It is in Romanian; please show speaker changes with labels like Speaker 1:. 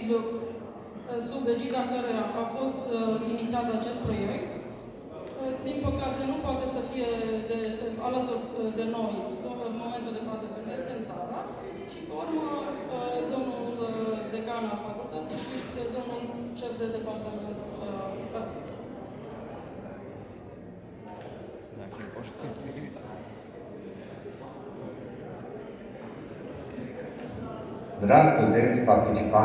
Speaker 1: Consiliu sub egida căruia a fost inițiat acest proiect. Din păcate, nu poate să fie alături de noi în momentul de față, pentru că este în țară. Și, pe urmă, domnul decan al facultății și domnul șef de departament.
Speaker 2: Dragi studenți participanți